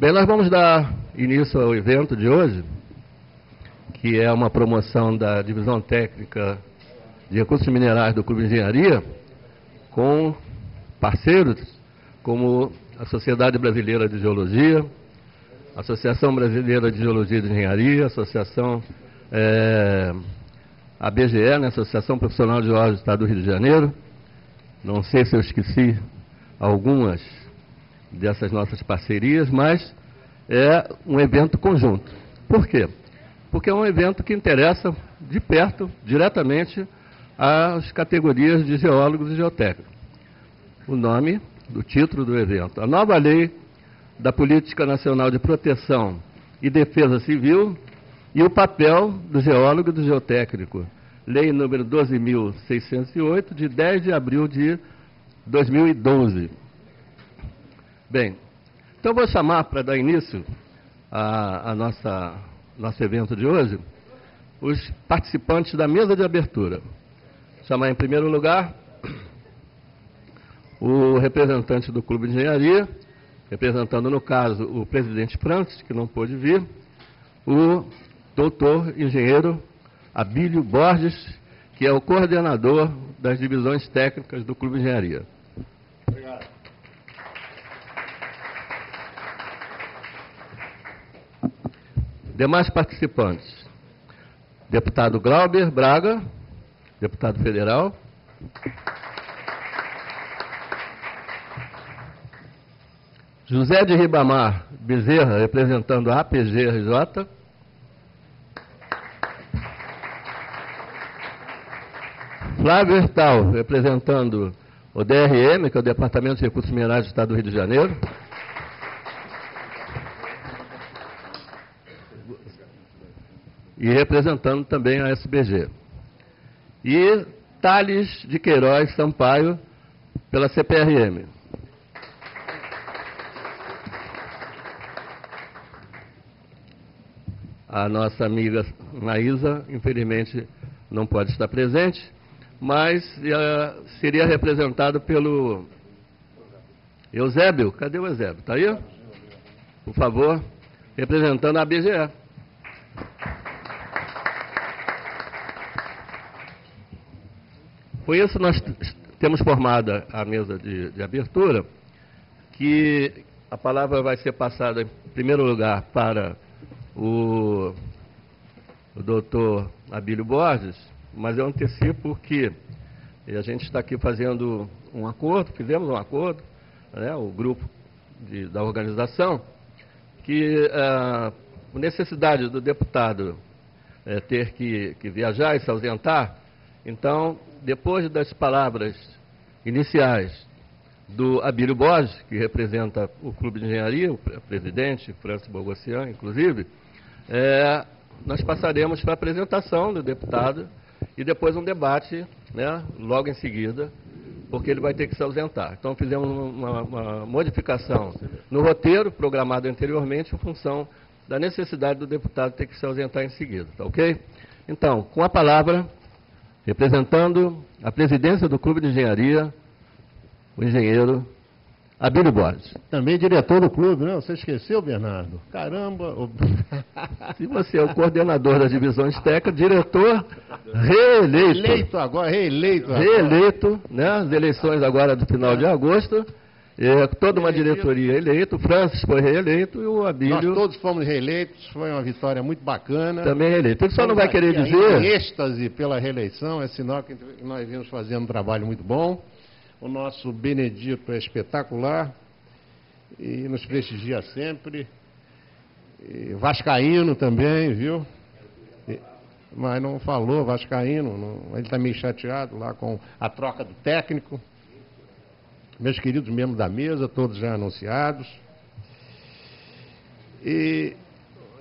Bem, nós vamos dar início ao evento de hoje, que é uma promoção da Divisão Técnica de Recursos Minerais do Clube de Engenharia, com parceiros como a Sociedade Brasileira de Geologia, a Associação Brasileira de Geologia e de Engenharia, a BGE, né, Associação Profissional de Geólogos do Estado do Rio de Janeiro. Não sei se eu esqueci algumas dessas nossas parcerias, mas é um evento conjunto. Por quê? Porque é um evento que interessa de perto, diretamente, às categorias de geólogos e geotécnicos. O nome do título do evento: a nova lei da Política Nacional de Proteção e Defesa Civil e o papel do geólogo e do geotécnico. Lei número 12.608, de 10 de abril de 2012. Bem, então vou chamar, para dar início a nosso evento de hoje, os participantes da mesa de abertura. Chamar em primeiro lugar o representante do Clube de Engenharia, representando, no caso, o presidente Francis, que não pôde vir, o doutor engenheiro Abílio Borges, que é o coordenador das divisões técnicas do Clube de Engenharia. Obrigado. Demais participantes: deputado Glauber Braga, deputado federal. José de Ribamar Bezerra, representando a APGRJ. Flávio Hertal, representando o DRM, que é o Departamento de Recursos Minerais do Estado do Rio de Janeiro. E representando também a SBG. E Thales de Queiroz Sampaio, pela CPRM. A nossa amiga Maísa, infelizmente, não pode estar presente, mas seria representado pelo Eusébio. Cadê o Eusébio? Está aí? Por favor, representando a BGE. Com isso, nós temos formada a mesa de abertura, que a palavra vai ser passada, em primeiro lugar, para o doutor Abílio Borges, mas eu antecipo que a gente está aqui fazendo um acordo, fizemos um acordo, né, o grupo da organização, que a necessidade do deputado ter que viajar e se ausentar. Então, depois das palavras iniciais do Abílio Borges, que representa o Clube de Engenharia, o presidente, Francis Bogossian, inclusive, nós passaremos para a apresentação do deputado e depois um debate, né, logo em seguida, porque ele vai ter que se ausentar. Então, fizemos uma modificação no roteiro programado anteriormente em função da necessidade do deputado ter que se ausentar em seguida, tá ok? Então, com a palavra, representando a presidência do Clube de Engenharia, o engenheiro Abílio Borges. Também diretor do clube, não? Você esqueceu, Bernardo? Caramba! Se você é o coordenador das divisões técnicas, diretor reeleito. Reeleito agora, reeleito agora. Reeleito, né? As eleições agora do final de agosto. Toda uma diretoria eleita, o Francis foi reeleito e o Abílio... Nós todos fomos reeleitos, foi uma vitória muito bacana. Também reeleito. Ele só não vai querer dizer... Em êxtase pela reeleição, é sinal que nós vimos fazendo um trabalho muito bom. O nosso Benedito é espetacular e nos prestigia sempre. E vascaíno também, viu? Mas não falou vascaíno, ele está meio chateado lá com a troca do técnico. Meus queridos membros da mesa, todos já anunciados. E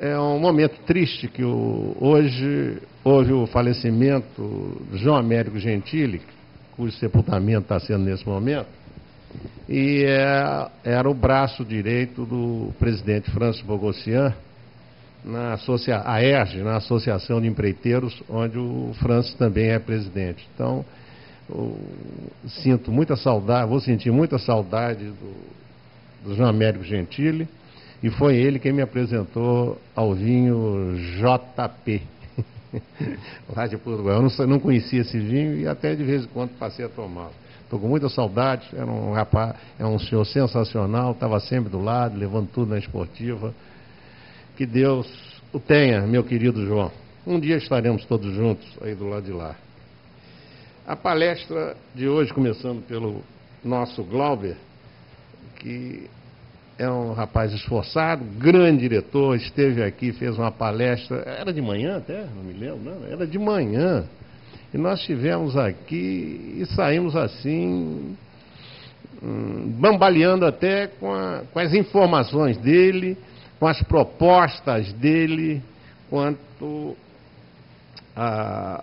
é um momento triste que hoje houve o falecimento do João Américo Gentili, cujo sepultamento está sendo nesse momento, e era o braço direito do presidente Francis Bogossian, na AERJ, na Associação de Empreiteiros, onde o Francis também é presidente. Então, sinto muita saudade, vou sentir muita saudade do João Américo Gentili, E foi ele quem me apresentou ao vinho JP, lá de Portugal. Eu não conhecia esse vinho e até de vez em quando passei a tomá-lo. Estou com muita saudade, era um rapaz, é um senhor sensacional, estava sempre do lado, levando tudo na esportiva. Que Deus o tenha, meu querido João. Um dia estaremos todos juntos aí do lado de lá. A palestra de hoje, começando pelo nosso Glauber, que é um rapaz esforçado, grande diretor, esteve aqui, fez uma palestra, era de manhã até, não me lembro, não, era de manhã. E nós estivemos aqui e saímos assim, bambaleando até com as informações dele, com as propostas dele, quanto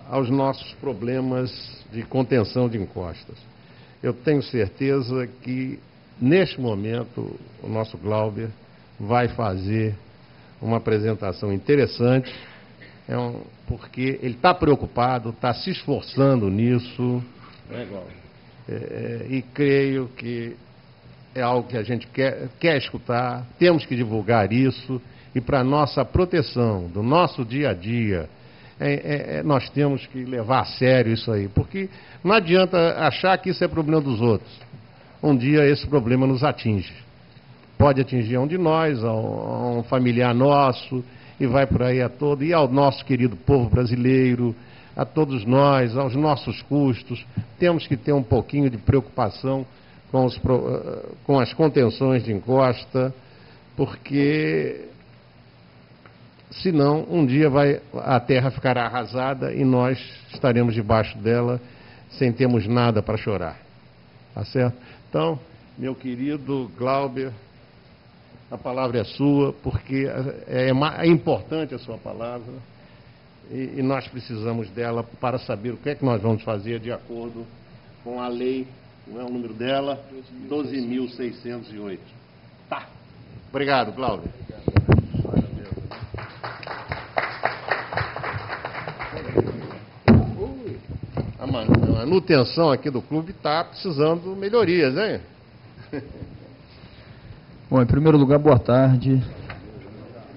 aos nossos problemas de contenção de encostas. Eu tenho certeza que, neste momento, o nosso Glauber vai fazer uma apresentação interessante, porque ele está preocupado, está se esforçando nisso, né, Glauber? E creio que é algo que a gente quer escutar, temos que divulgar isso, e para nossa proteção do nosso dia a dia, nós temos que levar a sério isso aí, porque não adianta achar que isso é problema dos outros. Um dia esse problema nos atinge. Pode atingir a um de nós, a um familiar nosso, e vai por aí a todo, e ao nosso querido povo brasileiro, a todos nós, aos nossos custos. Temos que ter um pouquinho de preocupação com as contenções de encosta, porque senão um dia a terra ficará arrasada e nós estaremos debaixo dela sem termos nada para chorar. Tá certo? Então, meu querido Glauber, a palavra é sua, porque é importante a sua palavra e nós precisamos dela para saber o que é que nós vamos fazer de acordo com a lei, não é o número dela? 12.608. Tá. Obrigado, Glauber. A manutenção aqui do clube está precisando de melhorias, hein? Bom, em primeiro lugar, boa tarde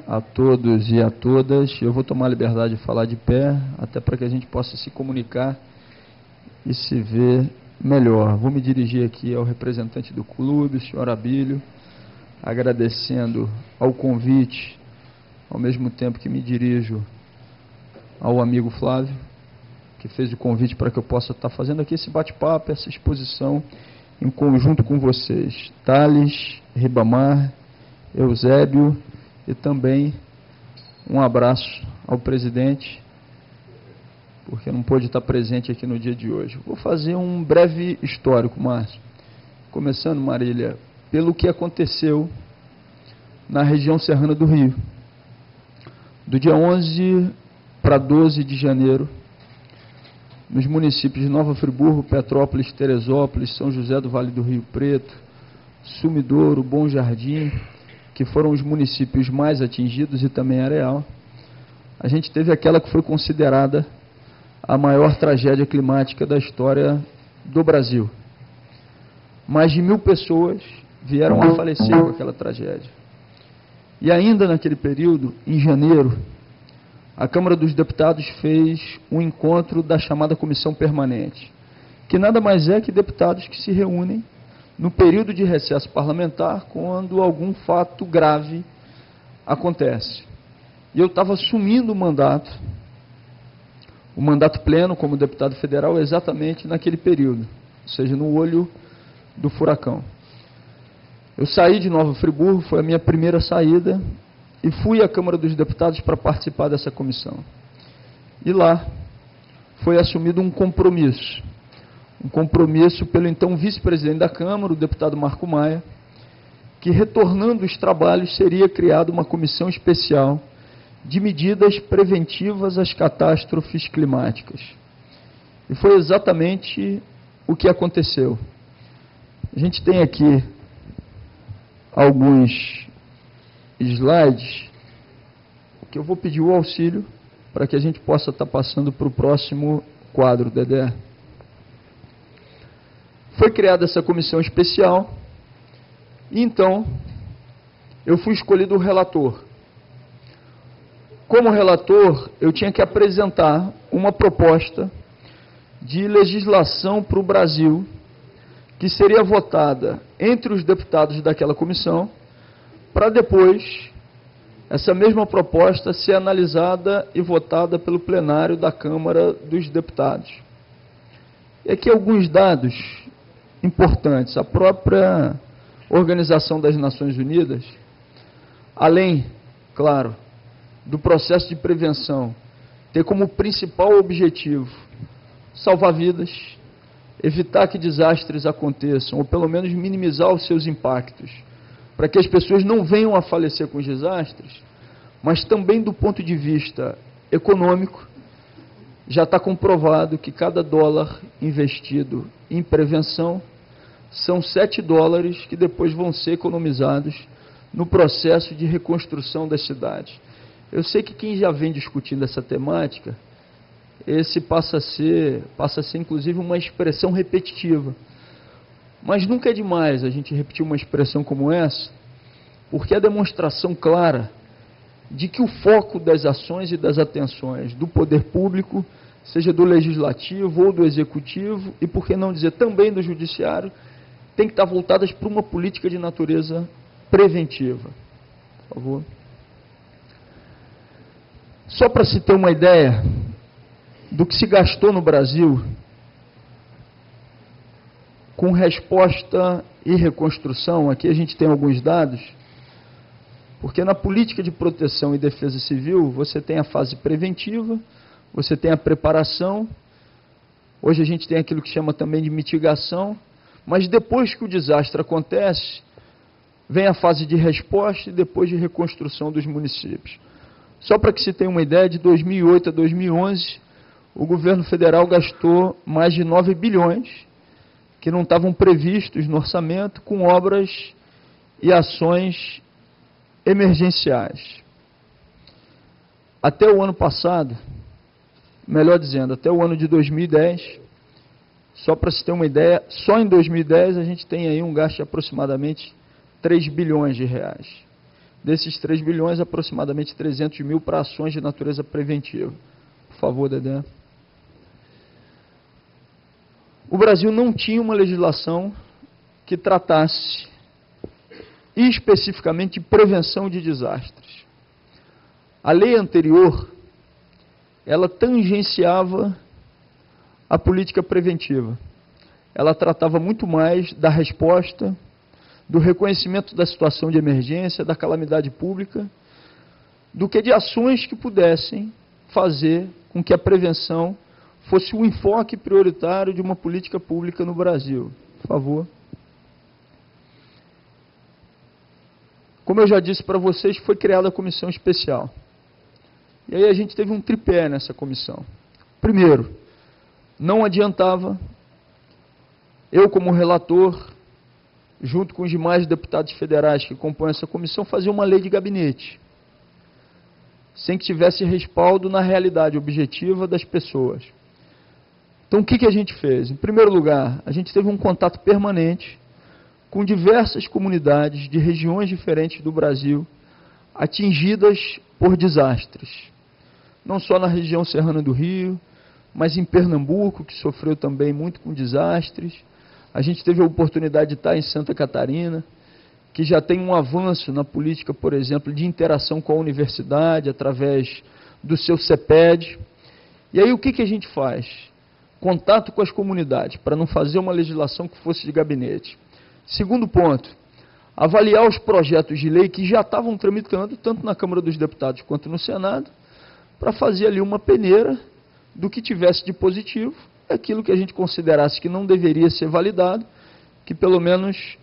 a todos e a todas. Eu vou tomar a liberdade de falar de pé, até para que a gente possa se comunicar e se ver melhor. Vou me dirigir aqui ao representante do clube, o senhor Abílio, agradecendo ao convite, ao mesmo tempo que me dirijo ao amigo Flávio, que fez o convite para que eu possa estar fazendo aqui esse bate-papo, essa exposição, em conjunto com vocês. Thales, Ribamar, Eusébio e também um abraço ao presidente, porque não pôde estar presente aqui no dia de hoje. Vou fazer um breve histórico, Márcio. Começando, Marília, pelo que aconteceu na região serrana do Rio. Do dia 11 para 12 de janeiro, nos municípios de Nova Friburgo, Petrópolis, Teresópolis, São José do Vale do Rio Preto, Sumidouro, Bom Jardim, que foram os municípios mais atingidos, e também Areal, a gente teve aquela que foi considerada a maior tragédia climática da história do Brasil. Mais de 1.000 pessoas vieram a falecer com aquela tragédia. E ainda naquele período, em janeiro, a Câmara dos Deputados fez um encontro da chamada Comissão Permanente, que nada mais é que deputados que se reúnem no período de recesso parlamentar quando algum fato grave acontece. E eu estava assumindo o mandato pleno como deputado federal exatamente naquele período, ou seja, no olho do furacão. Eu saí de Nova Friburgo, foi a minha primeira saída, e fui à Câmara dos Deputados para participar dessa comissão. E lá foi assumido um compromisso pelo então vice-presidente da Câmara, o deputado Marco Maia, que, retornando os trabalhos, seria criada uma comissão especial de medidas preventivas às catástrofes climáticas. E foi exatamente o que aconteceu. A gente tem aqui alguns slides que eu vou pedir o auxílio para que a gente possa estar passando para o próximo quadro, Dedé. Foi criada essa comissão especial e então eu fui escolhido relator. Como relator, eu tinha que apresentar uma proposta de legislação para o Brasil, que seria votada entre os deputados daquela comissão, para depois essa mesma proposta ser analisada e votada pelo plenário da Câmara dos Deputados. E aqui alguns dados importantes. A própria Organização das Nações Unidas, além, claro, do processo de prevenção, ter como principal objetivo salvar vidas, evitar que desastres aconteçam, ou pelo menos minimizar os seus impactos, para que as pessoas não venham a falecer com os desastres, mas também do ponto de vista econômico, já está comprovado que cada dólar investido em prevenção são 7 dólares que depois vão ser economizados no processo de reconstrução das cidades. Eu sei que quem já vem discutindo essa temática, esse passa a ser inclusive uma expressão repetitiva. Mas nunca é demais a gente repetir uma expressão como essa, porque é a demonstração clara de que o foco das ações e das atenções do poder público, seja do legislativo ou do executivo, e por que não dizer também do judiciário, tem que estar voltadas para uma política de natureza preventiva. Por favor. Só para se ter uma ideia do que se gastou no Brasil com resposta e reconstrução, aqui a gente tem alguns dados, porque na política de proteção e defesa civil, você tem a fase preventiva, você tem a preparação, hoje a gente tem aquilo que chama também de mitigação, mas depois que o desastre acontece, vem a fase de resposta e depois de reconstrução dos municípios. Só para que se tenha uma ideia, de 2008 a 2011, o governo federal gastou mais de 9 bilhões, que não estavam previstos no orçamento, com obras e ações emergenciais. Até o ano passado, melhor dizendo, até o ano de 2010, só para se ter uma ideia, só em 2010 a gente tem aí um gasto de aproximadamente 3 bilhões de reais. Desses 3 bilhões, aproximadamente 300 mil para ações de natureza preventiva. Por favor, Dedé. O Brasil não tinha uma legislação que tratasse especificamente de prevenção de desastres. A lei anterior, ela tangenciava a política preventiva. Ela tratava muito mais da resposta, do reconhecimento da situação de emergência, da calamidade pública, do que de ações que pudessem fazer com que a prevenção fosse o enfoque prioritário de uma política pública no Brasil. Por favor. Como eu já disse para vocês, foi criada a comissão especial. E aí a gente teve um tripé nessa comissão. Primeiro, não adiantava eu, como relator, junto com os demais deputados federais que compõem essa comissão, fazer uma lei de gabinete, sem que tivesse respaldo na realidade objetiva das pessoas. Então, o que a gente fez? Em primeiro lugar, a gente teve um contato permanente com diversas comunidades de regiões diferentes do Brasil, atingidas por desastres. Não só na região serrana do Rio, mas em Pernambuco, que sofreu também muito com desastres. A gente teve a oportunidade de estar em Santa Catarina, que já tem um avanço na política, por exemplo, de interação com a universidade, através do seu CEPED. E aí o que a gente faz? Contato com as comunidades, para não fazer uma legislação que fosse de gabinete. Segundo ponto, avaliar os projetos de lei que já estavam tramitando, tanto na Câmara dos Deputados quanto no Senado, para fazer ali uma peneira do que tivesse de positivo, aquilo que a gente considerasse que não deveria ser validado, que pelo menos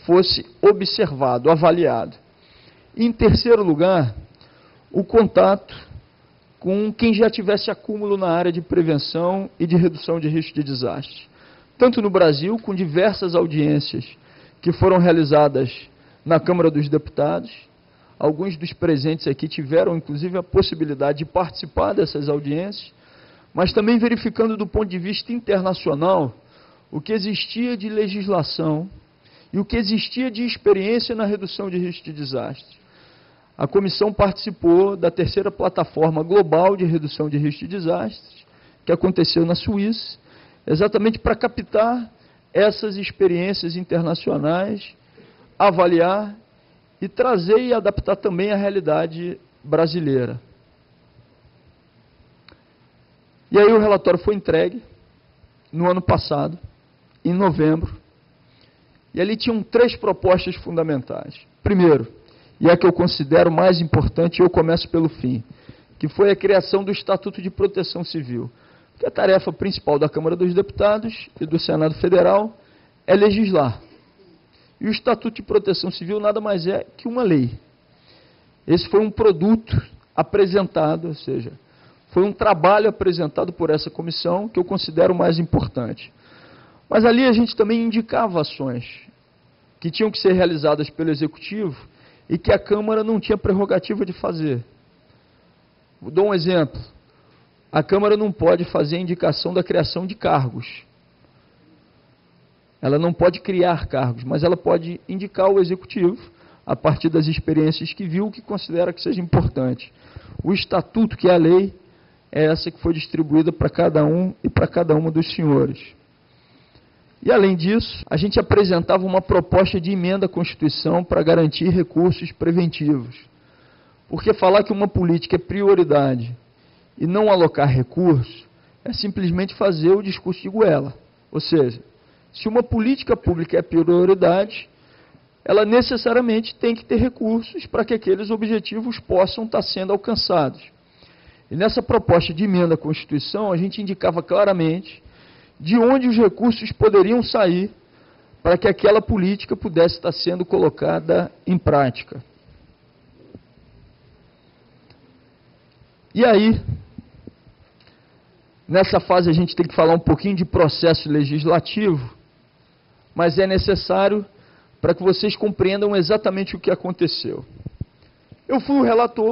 fosse observado, avaliado. E, em terceiro lugar, o contato com quem já tivesse acúmulo na área de prevenção e de redução de risco de desastre. Tanto no Brasil, com diversas audiências que foram realizadas na Câmara dos Deputados. Alguns dos presentes aqui tiveram, inclusive, a possibilidade de participar dessas audiências, mas também verificando do ponto de vista internacional o que existia de legislação e o que existia de experiência na redução de risco de desastres. A comissão participou da terceira plataforma global de redução de risco de desastres, que aconteceu na Suíça, exatamente para captar essas experiências internacionais, avaliar e trazer e adaptar também à realidade brasileira. E aí o relatório foi entregue no ano passado, em novembro, e ali tinham 3 propostas fundamentais. Primeiro, e é a que eu considero mais importante, e eu começo pelo fim, que foi a criação do Estatuto de Proteção Civil, que a tarefa principal da Câmara dos Deputados e do Senado Federal é legislar. E o Estatuto de Proteção Civil nada mais é que uma lei. Esse foi um produto apresentado, ou seja, foi um trabalho apresentado por essa comissão que eu considero mais importante. Mas ali a gente também indicava ações que tinham que ser realizadas pelo Executivo e que a Câmara não tinha prerrogativa de fazer. Vou dar um exemplo. A Câmara não pode fazer a indicação da criação de cargos. Ela não pode criar cargos, mas ela pode indicar ao Executivo, a partir das experiências que viu, que considera que seja importante. O Estatuto, que é a lei, é essa que foi distribuída para cada um e para cada uma dos senhores. E, além disso, a gente apresentava uma proposta de emenda à Constituição para garantir recursos preventivos. Porque falar que uma política é prioridade e não alocar recursos é simplesmente fazer o discurso de goela. Ou seja, se uma política pública é prioridade, ela necessariamente tem que ter recursos para que aqueles objetivos possam estar sendo alcançados. E nessa proposta de emenda à Constituição, a gente indicava claramente de onde os recursos poderiam sair para que aquela política pudesse estar sendo colocada em prática. E aí, nessa fase a gente tem que falar um pouquinho de processo legislativo, mas é necessário para que vocês compreendam exatamente o que aconteceu. Eu fui o relator